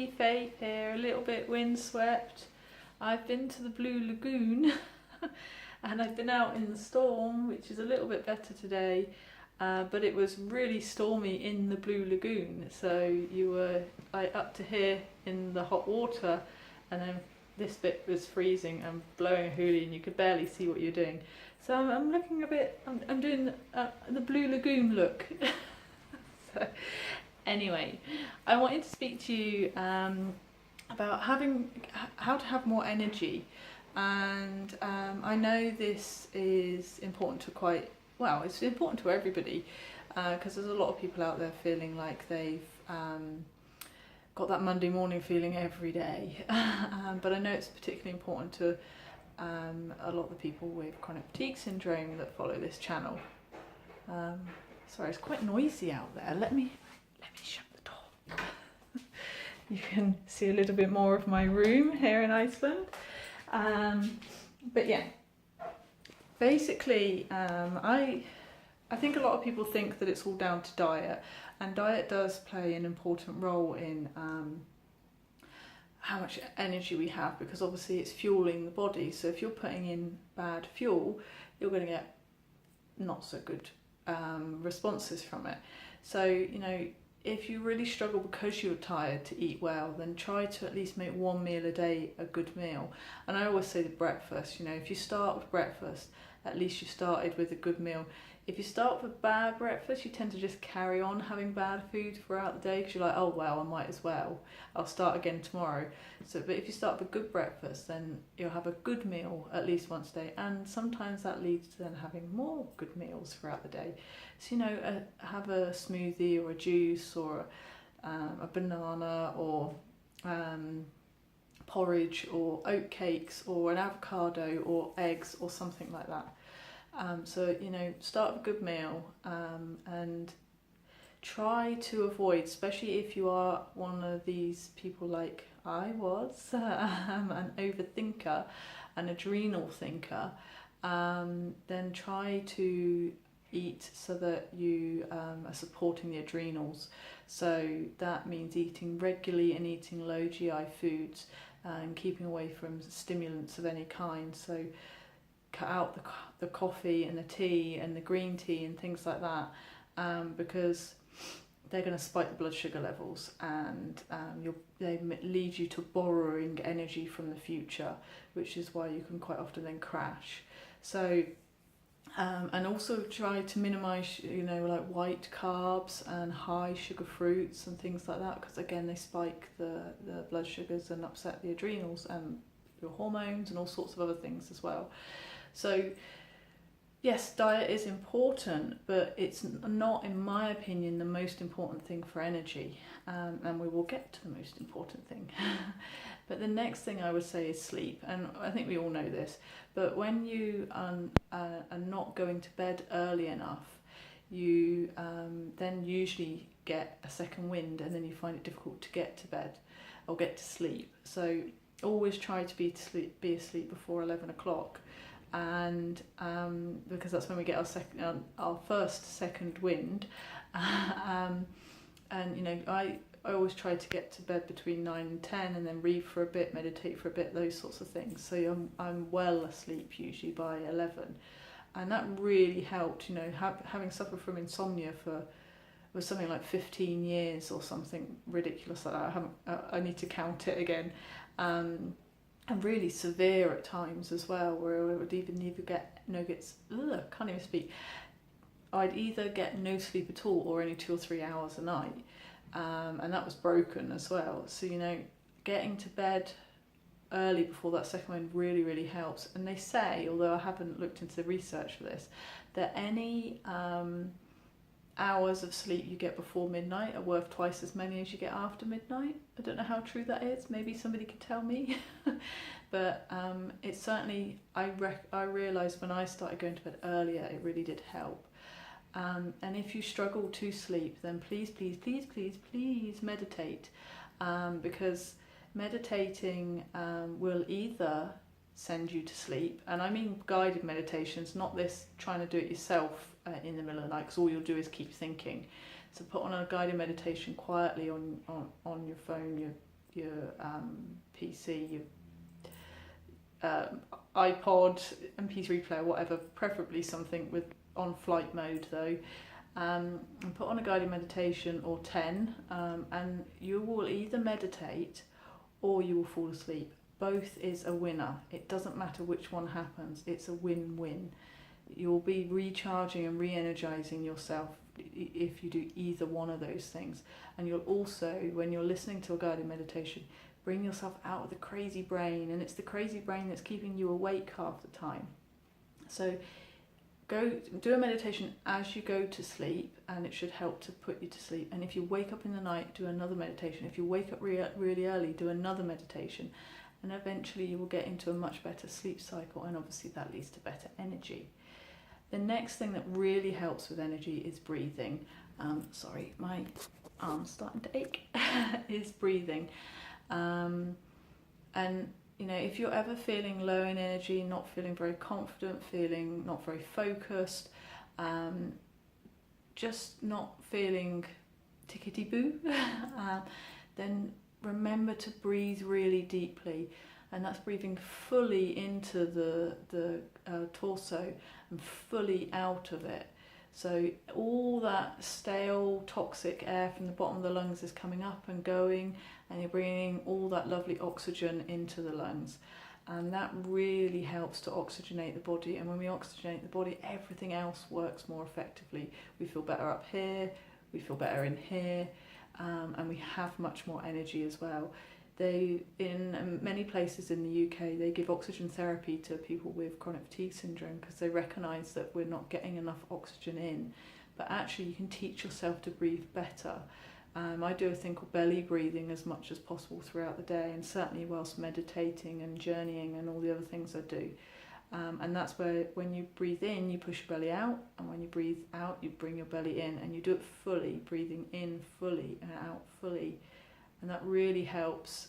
sunny Faith here, a little bit windswept. I've been to the Blue Lagoon and I've been out in the storm, which is a little bit better today, but it was really stormy in the Blue Lagoon. So you were up to here in the hot water, and then this bit was freezing and blowing a hoolie and you could barely see what you're doing. So I'm looking a bit, I'm doing the Blue Lagoon look. So anyway, I wanted to speak to you about how to have more energy, and I know this is important to it's important to everybody, because there's a lot of people out there feeling like they've got that Monday morning feeling every day, but I know it's particularly important to a lot of the people with chronic fatigue syndrome that follow this channel. Sorry, it's quite noisy out there. Let me shut the door. You can see a little bit more of my room here in Iceland. But yeah, basically, I think a lot of people think that it's all down to diet, and diet does play an important role in how much energy we have, because obviously it's fueling the body. So if you're putting in bad fuel, you're going to get not so good responses from it. So, you know, if you really struggle because you're tired to eat well, then try to at least make one meal a day a good meal. And I always say the breakfast, you know, if you start with breakfast, at least you started with a good meal. If you start with a bad breakfast, you tend to just carry on having bad food throughout the day, because you're like, oh well, I might as well, I'll start again tomorrow. So, but if you start with a good breakfast, then you'll have a good meal at least once a day, and sometimes that leads to then having more good meals throughout the day. So, you know, have a smoothie or a juice or a banana or porridge or oat cakes or an avocado or eggs or something like that. So, you know, start with a good meal, and try to avoid, especially if you are one of these people like I was, an overthinker, an adrenal thinker, then try to eat so that you are supporting the adrenals. So that means eating regularly and eating low GI foods, and keeping away from stimulants of any kind. So cut out the coffee and the tea and the green tea and things like that, because they're going to spike the blood sugar levels, and they lead you to borrowing energy from the future, which is why you can quite often then crash. So and also try to minimise, you know, like white carbs and high sugar fruits and things like that, because again they spike the blood sugars and upset the adrenals and your hormones and all sorts of other things as well. So yes, diet is important, but it's not, in my opinion, the most important thing for energy, and we will get to the most important thing. But the next thing I would say is sleep, and I think we all know this, but when you are not going to bed early enough, you then usually get a second wind, and then you find it difficult to get to bed or get to sleep. So always try to be asleep before 11 o'clock. And because that's when we get our second wind, and you know, I always try to get to bed between 9 and 10, and then read for a bit, meditate for a bit, those sorts of things. So I'm well asleep usually by 11, and that really helped. You know, having suffered from insomnia for something like 15 years or something ridiculous like that. I need to count it again. And really severe at times as well, where I would even can't even speak. I'd either get no sleep at all or only 2 or 3 hours a night, and that was broken as well. So, you know, getting to bed early before that second wind really, really helps. And they say, although I haven't looked into the research for this, that any hours of sleep you get before midnight are worth twice as many as you get after midnight. I don't know how true that is. Maybe somebody could tell me. But it's certainly, I realised when I started going to bed earlier, it really did help. And if you struggle to sleep, then please meditate, because meditating will either send you to sleep, and I mean guided meditations, not this trying to do it yourself in the middle of the night, because all you'll do is keep thinking. So put on a guided meditation quietly on your phone, your PC, your iPod, MP3 player, whatever, preferably something with on flight mode though, and put on a guided meditation or 10, and you will either meditate or you will fall asleep. Both is a winner. It doesn't matter which one happens, it's a win-win. You'll be recharging and re-energizing yourself if you do either one of those things. And you'll also, when you're listening to a guided meditation, bring yourself out of the crazy brain, and it's the crazy brain that's keeping you awake half the time. So go do a meditation as you go to sleep, and it should help to put you to sleep. And if you wake up in the night, do another meditation. If you wake up really early, do another meditation. And eventually you will get into a much better sleep cycle, and obviously that leads to better energy. The next thing that really helps with energy is breathing. Sorry, my arm's starting to ache. Is breathing. And you know, if you're ever feeling low in energy, not feeling very confident, feeling not very focused, just not feeling tickety-boo, then remember to breathe really deeply, and that's breathing fully into the torso and fully out of it. So all that stale, toxic air from the bottom of the lungs is coming up and going, and you're bringing all that lovely oxygen into the lungs. And that really helps to oxygenate the body. And when we oxygenate the body, everything else works more effectively. We feel better up here, we feel better in here, and we have much more energy as well. They, in many places in the UK, they give oxygen therapy to people with chronic fatigue syndrome because they recognise that we're not getting enough oxygen in. But actually you can teach yourself to breathe better. I do a thing called belly breathing as much as possible throughout the day, and certainly whilst meditating and journeying and all the other things I do. And that's where when you breathe in, you push your belly out, and when you breathe out, you bring your belly in, and you do it fully, breathing in fully and out fully. And that really helps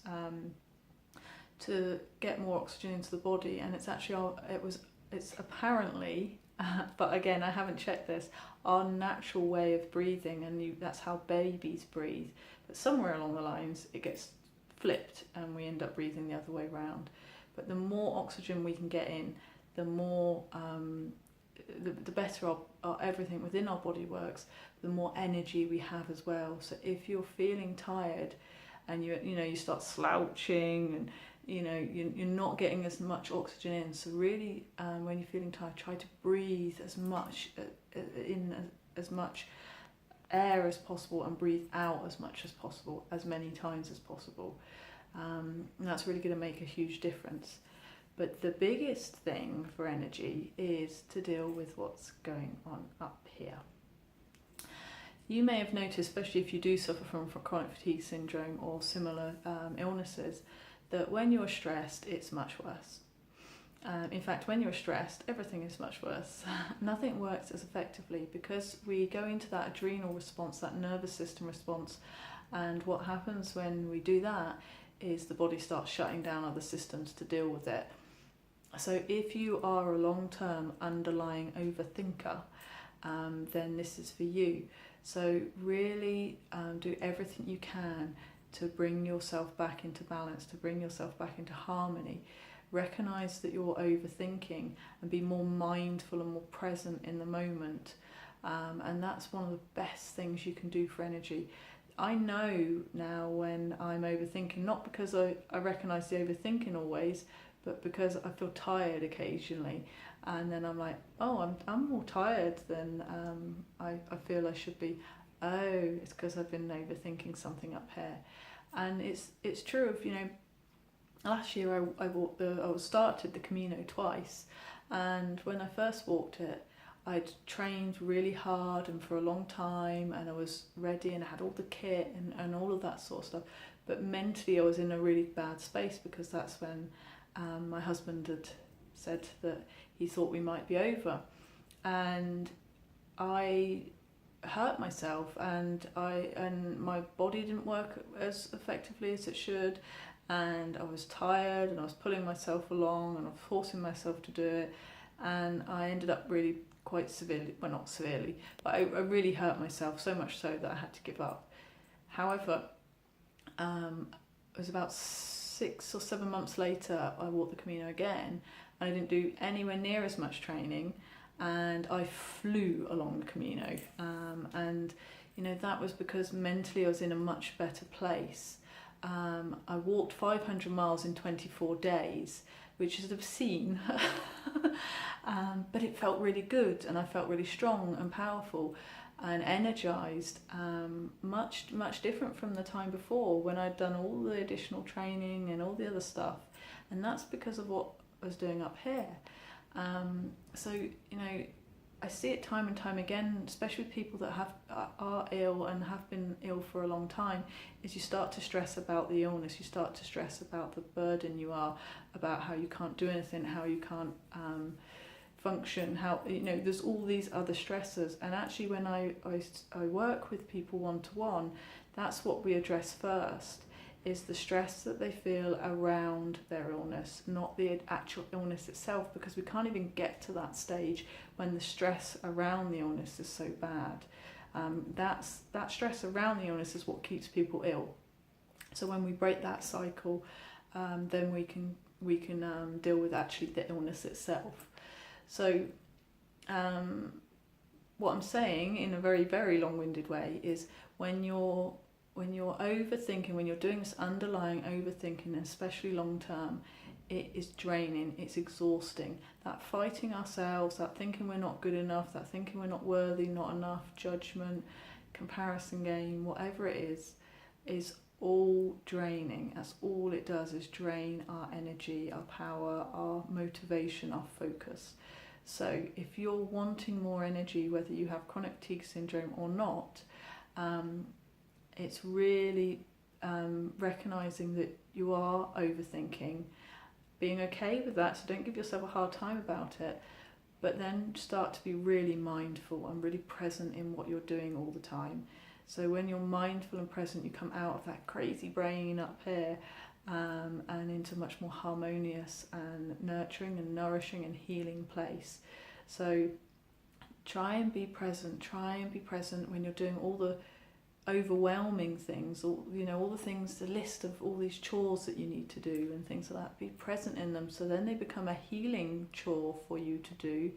to get more oxygen into the body. And it's actually, it's apparently, but again, I haven't checked this, our natural way of breathing, and that's how babies breathe. But somewhere along the lines, it gets flipped, and we end up breathing the other way around. But the more oxygen we can get in, the more, the better our everything within our body works, the more energy we have as well. So if you're feeling tired, and you start slouching, and you're not getting as much oxygen in, so really when you're feeling tired, try to breathe as much in as much air as possible, and breathe out as much as possible, as many times as possible, and that's really going to make a huge difference. But the biggest thing for energy is to deal with what's going on up here. You may have noticed, especially if you do suffer from chronic fatigue syndrome or similar illnesses, that when you're stressed, it's much worse. In fact, when you're stressed, everything is much worse. Nothing works as effectively because we go into that adrenal response, that nervous system response, and what happens when we do that is the body starts shutting down other systems to deal with it. So if you are a long-term underlying overthinker, then this is for you. So really do everything you can to bring yourself back into balance, to bring yourself back into harmony. Recognise that you're overthinking and be more mindful and more present in the moment. And that's one of the best things you can do for energy. I know now when I'm overthinking, not because I recognise the overthinking always, but because I feel tired occasionally. And then I'm like, oh, I'm more tired than I feel I should be. Oh, it's because I've been overthinking something up here. And it's true of, last year I started the Camino twice, and when I first walked it, I'd trained really hard and for a long time, and I was ready and I had all the kit and all of that sort of stuff. But mentally I was in a really bad space because that's when my husband had said that he thought we might be over, and I hurt myself, and my body didn't work as effectively as it should, and I was tired, and I was pulling myself along, and I was forcing myself to do it, and I ended up really quite severely, well, not severely, but I really hurt myself, so much so that I had to give up. However, it was about 6 or 7 months later, I walked the Camino again. I didn't do anywhere near as much training, and I flew along the Camino. And that was because mentally I was in a much better place. I walked 500 miles in 24 days, which is obscene, but it felt really good, and I felt really strong and powerful and energized, much different from the time before when I'd done all the additional training and all the other stuff. And that's because of what I was doing up here. So I see it time and time again, especially with people that are ill and have been ill for a long time, is you start to stress about the illness, you start to stress about the burden you are, about how you can't do anything, how you can't function, how there's all these other stressors. And actually when I work with people one-to-one, that's what we address first, is the stress that they feel around their illness, not the actual illness itself, because we can't even get to that stage when the stress around the illness is so bad. That stress around the illness is what keeps people ill. So when we break that cycle, then we can deal with actually the illness itself. So what I'm saying in a very, very long-winded way is when you're overthinking, when you're doing this underlying overthinking, especially long term, it is draining, it's exhausting. That fighting ourselves, that thinking we're not good enough, that thinking we're not worthy, not enough, judgment, comparison game, whatever it is all draining. That's all it does, is drain our energy, our power, our motivation, our focus. So if you're wanting more energy, whether you have chronic fatigue syndrome or not, it's really recognising that you are overthinking, being okay with that, so don't give yourself a hard time about it, but then start to be really mindful and really present in what you're doing all the time. So when you're mindful and present, you come out of that crazy brain up here and into a much more harmonious and nurturing and nourishing and healing place. So try and be present when you're doing all the overwhelming things, all the things, the list of all these chores that you need to do and things like that. Be present in them, so then they become a healing chore for you to do,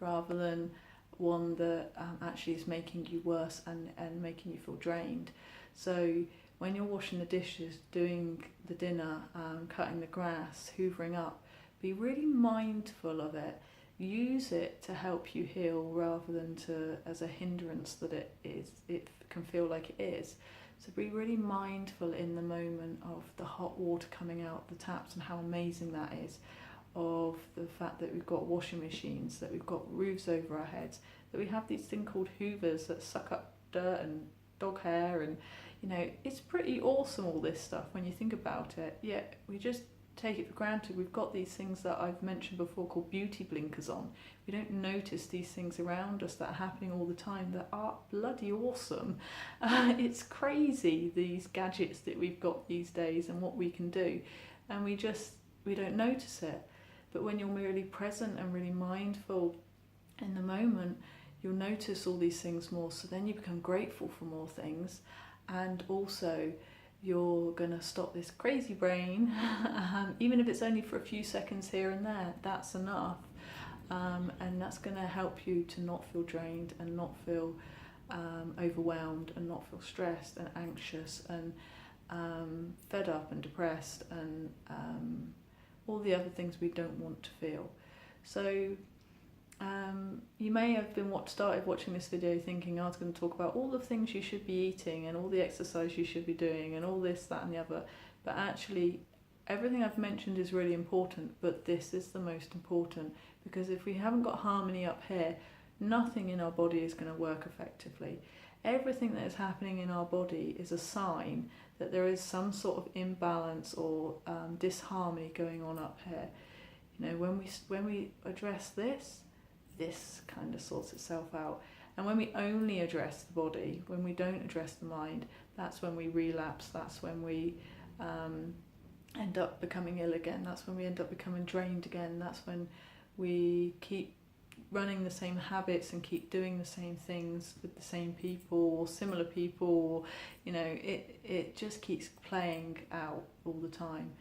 rather than one that actually is making you worse and making you feel drained. So when you're washing the dishes, doing the dinner, cutting the grass, hoovering up, be really mindful of it. Use it to help you heal, rather than as a hindrance that it can feel like it is. So be really mindful in the moment of the hot water coming out the taps and how amazing that is, of the fact that we've got washing machines, that we've got roofs over our heads, that we have these things called hoovers that suck up dirt and dog hair, and it's pretty awesome, all this stuff, when you think about it. Yet we just take it for granted. We've got these things that I've mentioned before called beauty blinkers on. We don't notice these things around us that are happening all the time that are bloody awesome. It's crazy, these gadgets that we've got these days and what we can do, and we don't notice it. But when you're really present and really mindful in the moment, you'll notice all these things more, so then you become grateful for more things, and also you're going to stop this crazy brain, even if it's only for a few seconds here and there, that's enough. And that's going to help you to not feel drained and not feel overwhelmed and not feel stressed and anxious and fed up and depressed and all the other things we don't want to feel. So you may have started watching this video thinking I was going to talk about all the things you should be eating and all the exercise you should be doing and all this, that and the other, but actually everything I've mentioned is really important, but this is the most important, because if we haven't got harmony up here, nothing in our body is going to work effectively. Everything that is happening in our body is a sign that there is some sort of imbalance or disharmony going on up here. When we address this kind of sorts itself out. And when we only address the body, when we don't address the mind, that's when we relapse, that's when we end up becoming ill again, that's when we end up becoming drained again, that's when we keep running the same habits and keep doing the same things with the same people or similar people, or, you know, it just keeps playing out all the time.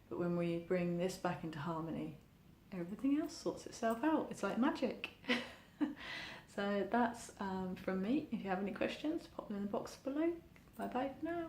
But when we bring this back into harmony, everything else sorts itself out. It's like magic. So that's from me. If you have any questions, pop them in the box below. Bye bye for now.